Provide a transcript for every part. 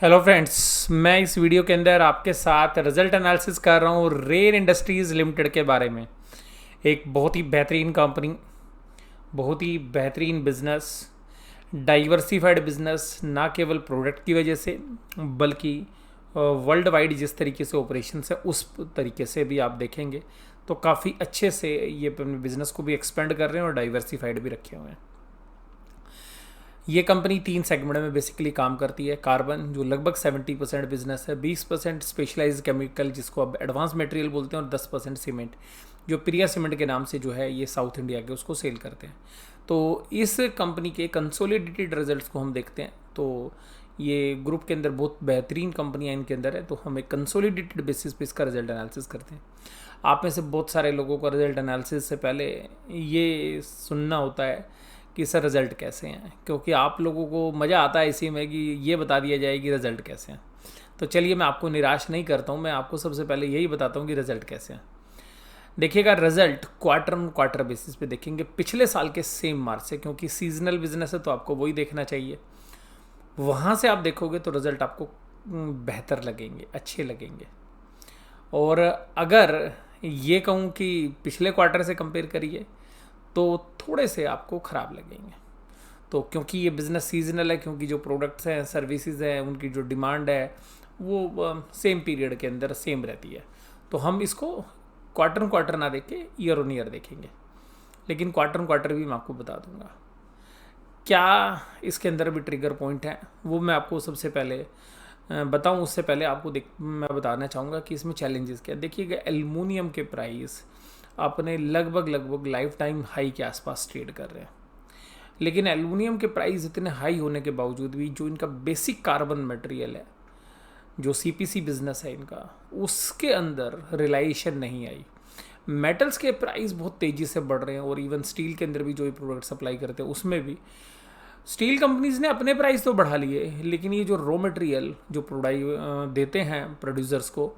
Hello friends, मैं इस video के अंदर आपके साथ रिजल्ट एनालिसिस कर रहा हूँ रेन इंडस्ट्रीज़ लिमिटेड के बारे में। एक बहुत ही बेहतरीन कंपनी, बहुत ही बेहतरीन बिजनेस, डाइवर्सिफाइड बिजनेस, ना केवल प्रोडक्ट की वजह से बल्कि वर्ल्ड वाइड जिस तरीके से ऑपरेशन है उस तरीके से भी आप देखेंगे तो काफ़ी अच्छे से ये अपने बिजनेस को भी एक्सपेंड कर रहे हैं और डाइवर्सिफाइड भी रखे हुए हैं। ये कंपनी 3 सेगमेंट में बेसिकली काम करती है। कार्बन जो लगभग 70% बिजनेस है, 20% स्पेशलाइज केमिकल जिसको अब एडवांस मटेरियल बोलते हैं और 10% सीमेंट जो प्रिया सीमेंट के नाम से जो है ये साउथ इंडिया के उसको सेल करते हैं। तो इस कंपनी के कंसोलिडेटेड रिजल्ट्स को हम देखते हैं तो ये ग्रुप के अंदर बहुत बेहतरीन कंपनियां इनके अंदर है, तो हम एक कंसोलिडेटेड बेसिस पे इसका रिजल्ट एनालिसिस करते हैं। आप में से बहुत सारे लोगों को रिजल्ट एनालिसिस से पहले ये सुनना होता है कि सर रिज़ल्ट कैसे हैं, क्योंकि आप लोगों को मज़ा आता है इसी में कि ये बता दिया जाए कि रिज़ल्ट कैसे हैं। तो चलिए मैं आपको निराश नहीं करता हूँ, मैं आपको सबसे पहले यही बताता हूँ कि रिज़ल्ट कैसे हैं। देखिएगा, result quarter on quarter basis पे देखेंगे पिछले साल के सेम मार्च से, क्योंकि सीजनल बिजनेस है तो आपको वही देखना चाहिए। वहाँ से आप देखोगे तो रिज़ल्ट आपको बेहतर लगेंगे, अच्छे लगेंगे। और अगर ये कहूँ कि पिछले क्वार्टर से कंपेयर करिए तो थोड़े से आपको ख़राब लगेंगे। तो क्योंकि ये बिज़नेस सीजनल है, क्योंकि जो प्रोडक्ट्स हैं, सर्विसेज हैं, उनकी जो डिमांड है वो सेम पीरियड के अंदर सेम रहती है, तो हम इसको क्वार्टर क्वार्टर ना देख के ईयर ऑन ईयर देखेंगे। लेकिन क्वार्टर क्वार्टर भी मैं आपको बता दूंगा क्या इसके अंदर भी ट्रिगर पॉइंट है, वो मैं आपको सबसे पहले बताऊं। उससे पहले आपको मैं बताना चाहूँगा कि इसमें चैलेंजेस क्या। देखिएगा, एल्युमिनियम के प्राइस अपने लगभग लाइफ टाइम हाई के आसपास ट्रेड कर रहे हैं, लेकिन एल्युमिनियम के प्राइस इतने हाई होने के बावजूद भी जो इनका बेसिक कार्बन मटेरियल है, जो सीपीसी बिजनेस है इनका, उसके अंदर रिलाइजेशन नहीं आई। मेटल्स के प्राइस बहुत तेज़ी से बढ़ रहे हैं और इवन स्टील के अंदर भी जो ये प्रोडक्ट सप्लाई करते हैं उसमें भी स्टील कंपनीज ने अपने प्राइस तो बढ़ा लिए, लेकिन ये जो रॉ मटेरियल जो देते हैं प्रोड्यूसर्स को,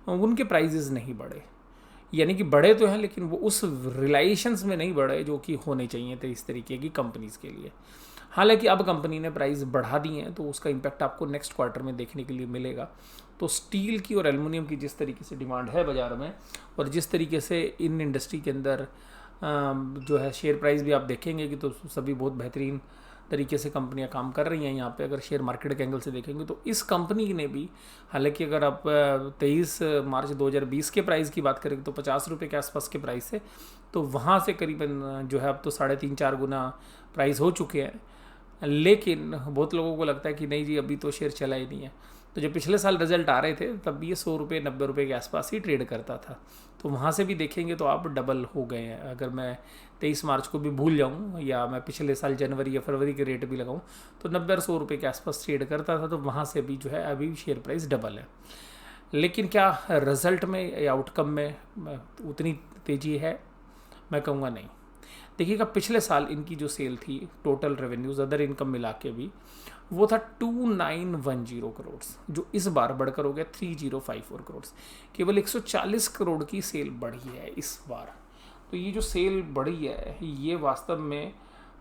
उनके प्राइजेस नहीं बढ़े। यानी कि बढ़े तो हैं लेकिन वो उस रिलाइजेशंस में नहीं बढ़े जो कि होने चाहिए थे इस तरीके की कंपनीज़ के लिए। हालांकि अब कंपनी ने प्राइस बढ़ा दी हैं तो उसका इम्पैक्ट आपको नेक्स्ट क्वार्टर में देखने के लिए मिलेगा। तो स्टील की और एल्युमिनियम की जिस तरीके से डिमांड है बाज़ार में और जिस तरीके से इन इंडस्ट्री के अंदर जो है शेयर प्राइस भी आप देखेंगे कि तो सभी बहुत बेहतरीन तरीके से कंपनियां काम कर रही हैं यहाँ पे। अगर शेयर मार्केट के एंगल से देखेंगे तो इस कंपनी ने भी, हालांकि अगर आप 23 मार्च 2020 के प्राइस की बात करें तो 50 रुपये के आसपास के प्राइस से, तो वहाँ से करीबन जो है अब तो 3.5-4 गुना प्राइस हो चुके हैं। लेकिन बहुत लोगों को लगता है कि नहीं जी अभी तो शेयर चला ही नहीं है। तो जब पिछले साल रिजल्ट आ रहे थे तब भी ये 100 रुपये 90 रुपये के आसपास ही ट्रेड करता था, तो वहाँ से भी देखेंगे तो आप डबल हो गए हैं। अगर मैं 23 मार्च को भी भूल जाऊँ या मैं पिछले साल जनवरी या फरवरी के रेट भी लगाऊँ तो 90 और 100 रुपये के आसपास ट्रेड करता था, तो वहाँ से भी जो है अभी शेयर प्राइस डबल है। लेकिन क्या रिजल्ट में या आउटकम में उतनी तेज़ी है? मैं कहूँगा नहीं। देखिएगा, पिछले साल इनकी जो सेल थी, टोटल रेवेन्यूज अदर इनकम मिला के भी, वो था 2910 करोड़, जो इस बार बढ़कर हो गया 3054 करोड़। केवल 140 करोड़ की सेल बढ़ी है इस बार। तो ये जो सेल बढ़ी है ये वास्तव में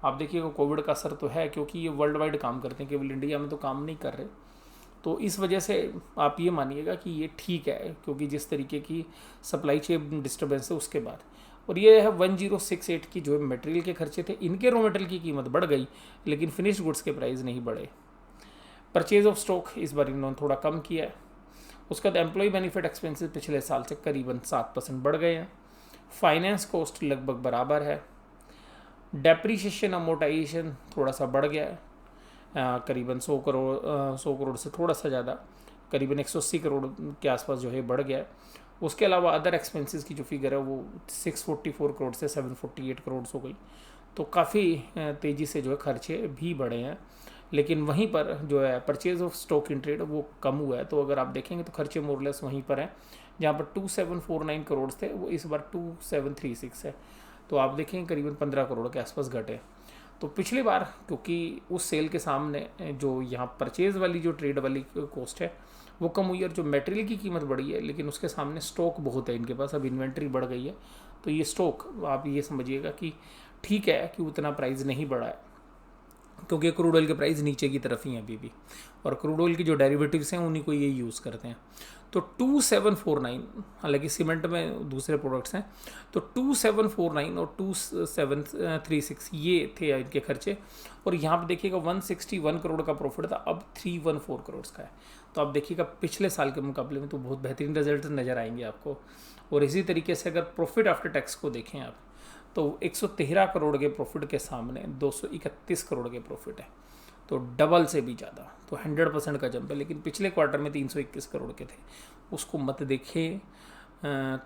आप देखिएगा कोविड का असर तो है, क्योंकि ये वर्ल्ड वाइड काम करते हैं, केवल इंडिया में तो काम नहीं कर रहे। तो इस वजह से आप ये मानिएगा कि ये ठीक है, क्योंकि जिस तरीके की सप्लाई चेन डिस्टर्बेंस है उसके बाद। और ये है 1068 की जो मटेरियल के खर्चे थे, इनके रॉ मटेरियल की कीमत बढ़ गई लेकिन फिनिश्ड गुड्स के प्राइस नहीं बढ़े। परचेज ऑफ स्टॉक इस बार इन्होंने थोड़ा कम किया है। उसके बाद एम्प्लॉय बेनिफिट एक्सपेंसेस पिछले साल से करीबन 7% बढ़ गए हैं। फाइनेंस कॉस्ट लगभग बराबर है। डेप्रीशिएशन अमोर्टाइजेशन थोड़ा सा बढ़ गया है, करीबन 100 करोड़ से थोड़ा सा ज़्यादा, करीबन 180 करोड़ के आसपास जो है बढ़ गया है। उसके अलावा अदर एक्सपेंसेस की जो फिगर है वो 644 करोड़ से 748 करोड़ हो गई। तो काफ़ी तेज़ी से जो है खर्चे भी बढ़े हैं। लेकिन वहीं पर जो है purchase of stock in trade वो कम हुआ है। तो अगर आप देखेंगे तो खर्चे मोरलेस वहीं पर हैं, जहाँ पर 2749 करोड़ थे वो इस बार 2736 है। तो आप देखेंगे करीबन 15 करोड़ के आसपास घटे। तो पिछली बार क्योंकि उस सेल के सामने जो यहाँ परचेज वाली जो ट्रेड वाली कॉस्ट है वो कम हुई और जो मटेरियल की कीमत बढ़ी है, लेकिन उसके सामने स्टॉक बहुत है इनके पास, अब इन्वेंट्री बढ़ गई है। तो ये स्टॉक आप ये समझिएगा कि ठीक है कि उतना प्राइस नहीं बढ़ा है। क्योंकि क्रूड ऑयल के प्राइस नीचे की तरफ ही हैं अभी भी, और क्रूड ऑयल की जो डेरिवेटिव्स हैं उन्हीं को ये यूज़ करते हैं। तो 2749, हालांकि सीमेंट में दूसरे प्रोडक्ट्स हैं, तो 2749 और 2736 ये थे इनके खर्चे। और यहाँ पे देखिएगा 161 करोड़ का प्रॉफिट था, अब 314 करोड़ का है। तो आप देखिएगा पिछले साल के मुकाबले में तो बहुत बेहतरीन रिजल्ट नज़र आएंगे आपको। और इसी तरीके से अगर प्रॉफिट आफ्टर टैक्स को देखें आप, तो 113 करोड़ के प्रॉफिट के सामने 231 करोड़ के प्रॉफिट है, तो डबल से भी ज़्यादा, तो 100% का जंप है। लेकिन पिछले क्वार्टर में 321 करोड़ के थे, उसको मत देखें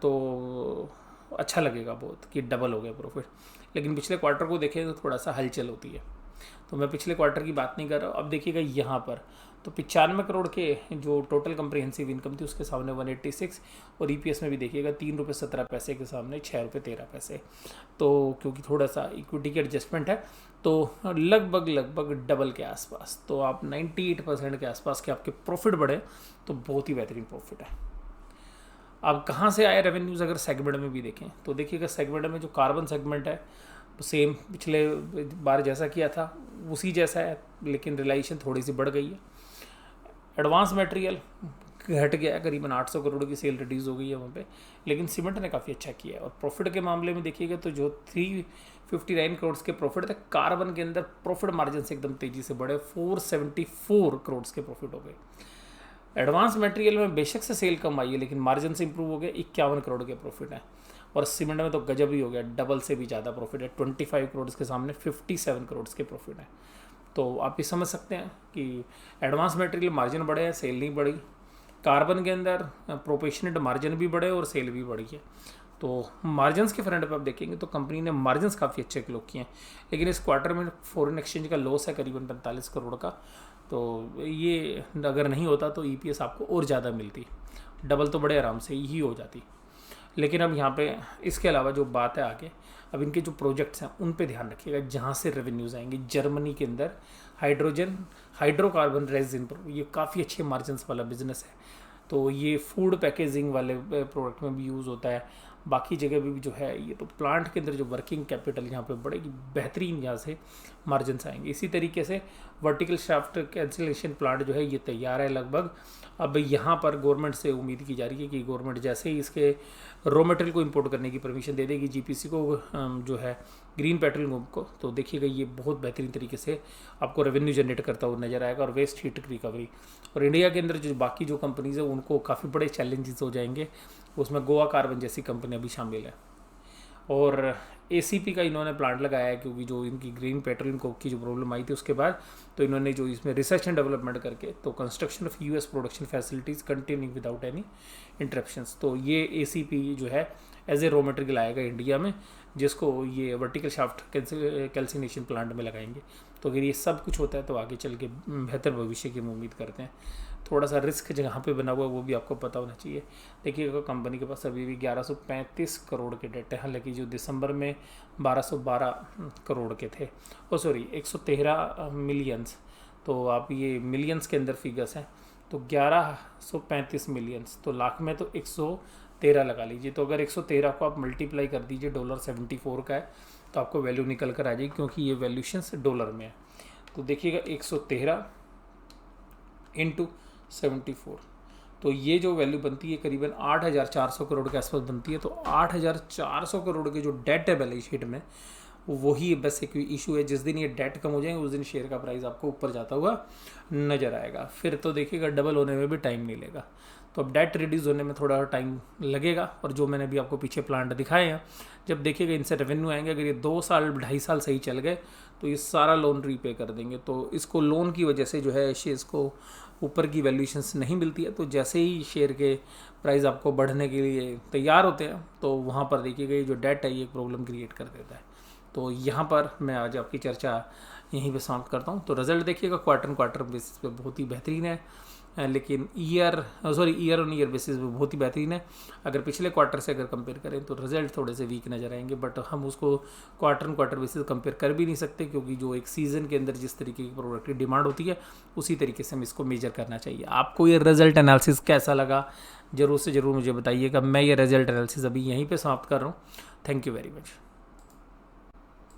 तो अच्छा लगेगा बहुत कि डबल हो गया प्रॉफिट। लेकिन पिछले क्वार्टर को देखें तो थोड़ा सा हलचल होती है, तो मैं पिछले क्वार्टर की बात नहीं कर रहा हूँ। अब देखिएगा यहाँ पर तो 95 करोड़ के जो टोटल कंप्रिहेंसिव इनकम थी उसके सामने 186, और ईपीएस में भी देखिएगा 3 रुपये 17 पैसे के सामने 6 रुपये 13 पैसे। तो क्योंकि थोड़ा सा इक्विटी के एडजस्टमेंट है, तो लगभग डबल के आसपास, तो आप 98% के आसपास के आपके प्रॉफिट बढ़े तो बहुत ही बेहतरीन प्रॉफिट है। अब कहाँ से आए रेवेन्यूज़ अगर सेगमेंट में भी देखें तो देखिएगा सेगमेंट में जो कार्बन सेगमेंट है सेम पिछले बार जैसा किया था उसी जैसा है, लेकिन रिलाइजेशन थोड़ी सी बढ़ गई है। एडवांस मटेरियल घट गया है, करीबन 800 करोड़ की सेल रिड्यूस हो गई है वहाँ पे, लेकिन सीमेंट ने काफ़ी अच्छा किया है। और प्रॉफिट के मामले में देखिएगा तो जो 359 करोड़ के प्रॉफिट थे, कार्बन के अंदर प्रॉफिट मार्जिन से एकदम तेज़ी से बढ़े, 474 करोड़ के प्रॉफिट हो गए। एडवांस मटेरियल में बेशक से सेल कम आई है, लेकिन मार्जिन से इंप्रूव हो गया, 51 करोड़ के प्रॉफिट है। और सीमेंट में तो गजब ही हो गया, डबल से भी ज़्यादा प्रॉफिट है, 25 करोड़ के सामने 57 करोड़ के प्रॉफिट है। तो आप ये समझ सकते हैं कि एडवांस मटेरियल मार्जिन बढ़े हैं, सेल नहीं बढ़ी। कार्बन के अंदर प्रोपोर्शनेट मार्जिन भी बढ़े और सेल भी बढ़ी है। तो मार्जिन्स के फ्रंट पे आप देखेंगे तो कंपनी ने मार्जिन्स काफ़ी अच्छे क्लोक किए हैं, लेकिन इस क्वार्टर में फॉरेन एक्सचेंज का लॉस है करीबन 45 करोड़ का। तो ये अगर नहीं होता तो ईपीएस आपको और ज़्यादा मिलती, डबल तो बड़े आराम से ही हो जाती। लेकिन अब यहाँ पे इसके अलावा जो बात है आगे, अब इनके जो प्रोजेक्ट्स हैं उन पे ध्यान रखिएगा जहाँ से रेवेन्यूज़ आएंगे। जर्मनी के अंदर हाइड्रोकार्बन रेजिन पर ये काफ़ी अच्छे मार्जिन्स वाला बिजनेस है, तो ये फूड पैकेजिंग वाले प्रोडक्ट में भी यूज़ होता है, बाकी जगह भी जो है ये। तो प्लांट के अंदर जो वर्किंग कैपिटल यहाँ पे बढ़ेगी, बेहतरीन यहाँ से मार्जिन्स आएंगे। इसी तरीके से वर्टिकल शाफ्ट कैंसिलेशन प्लांट जो है ये तैयार है लगभग। अब यहाँ पर गवर्नमेंट से उम्मीद की जा रही है कि गवर्नमेंट जैसे ही इसके रॉ मटेरियल को इंपोर्ट करने की परमिशन दे देगी जीपीसी को, जो है ग्रीन पेट्रोलियम को, तो देखिएगा ये बहुत बेहतरीन तरीके से आपको रेवेन्यू जनरेट करता हुआ नजर आएगा। और वेस्ट हीट रिकवरी, और इंडिया के अंदर जो बाकी जो कंपनीज है उनको काफ़ी बड़े चैलेंजेस हो जाएंगे, उसमें गोवा कार्बन जैसी कंपनी अभी शामिल है। और एसीपी का इन्होंने प्लांट लगाया है, क्योंकि जो इनकी ग्रीन पेट्रोलियम को की जो प्रॉब्लम आई थी उसके बाद, तो इन्होंने जो इसमें रिसर्च एंड डेवलपमेंट करके तो construction of US production facilities continue without any interruptions, तो ये एसीपी जो है एज ए रॉ मटेरियल आएगा इंडिया में, जिसको ये वर्टिकल शाफ्ट कैल्सिनेशन प्लांट में लगाएंगे। तो अगर ये सब कुछ होता है तो आगे चल के बेहतर भविष्य की हम उम्मीद करते हैं। थोड़ा सा रिस्क जहाँ पे बना हुआ है वो भी आपको पता होना चाहिए। देखिएगा कंपनी के पास अभी भी 1135 करोड़ के डेट है, हालांकि जो दिसंबर में 1212 करोड़ के थे, 113 मिलियंस, तो आप ये मिलियंस के अंदर फिगर्स हैं, तो 1135 मिलियंस, तो लाख में तो 113 लगा लीजिए। तो अगर 113 को आप मल्टीप्लाई कर दीजिए, $74 का है, तो आपको वैल्यू निकल कर आ जाएगी, क्योंकि ये वैल्यूशंस डॉलर में है। तो देखिएगा 113 इंटू 74, तो ये जो वैल्यू बनती है करीबन 8,400 करोड़ के आसपास बनती है। तो 8,400 करोड़ के जो डेट है बैलेंस शीट में, वही बस एक इशू है। जिस दिन ये डेट कम हो जाएंगे उस दिन शेयर का प्राइस आपको ऊपर जाता हुआ नजर आएगा। फिर तो देखिएगा डबल होने में भी टाइम नहीं लेगा। तो अब डेट रिड्यूस होने में थोड़ा टाइम लगेगा। और जो मैंने अभी आपको पीछे प्लांट दिखाए हैं, जब देखिएगा इनसे रेवेन्यू आएंगे, अगर ये 2 साल 2.5 साल सही चल गए तो ये सारा लोन रीपे कर देंगे। तो इसको लोन की वजह से जो है शेयर्स को ऊपर की वैल्यूएशंस नहीं मिलती है। तो जैसे ही शेयर के प्राइस आपको बढ़ने के लिए तैयार होते हैं, तो वहाँ पर देखिएगा ये जो डेट है ये एक प्रॉब्लम क्रिएट कर देता है। तो यहाँ पर मैं आज आपकी चर्चा यहीं पे समाप्त करता हूँ। तो रिजल्ट देखिएगा क्वार्टर बेसिस पे बहुत ही बेहतरीन है, लेकिन ईयर ऑन ईयर बेसिस पे बहुत ही बेहतरीन है। अगर पिछले क्वार्टर से अगर कंपेयर करें तो रिजल्ट थोड़े से वीक नज़र आएंगे, बट हम उसको क्वार्टर बेसिस कंपेयर कर भी नहीं सकते, क्योंकि जो एक सीज़न के अंदर जिस तरीके की प्रोडक्ट की डिमांड होती है उसी तरीके से हम इसको मेजर करना चाहिए। आपको ये रिजल्ट एनालिसिस कैसा लगा ज़रूर से ज़रूर मुझे बताइएगा। मैं ये रिजल्ट एनालिसिस अभी यहीं पर समाप्त कर रहा हूँ। Thank you very much.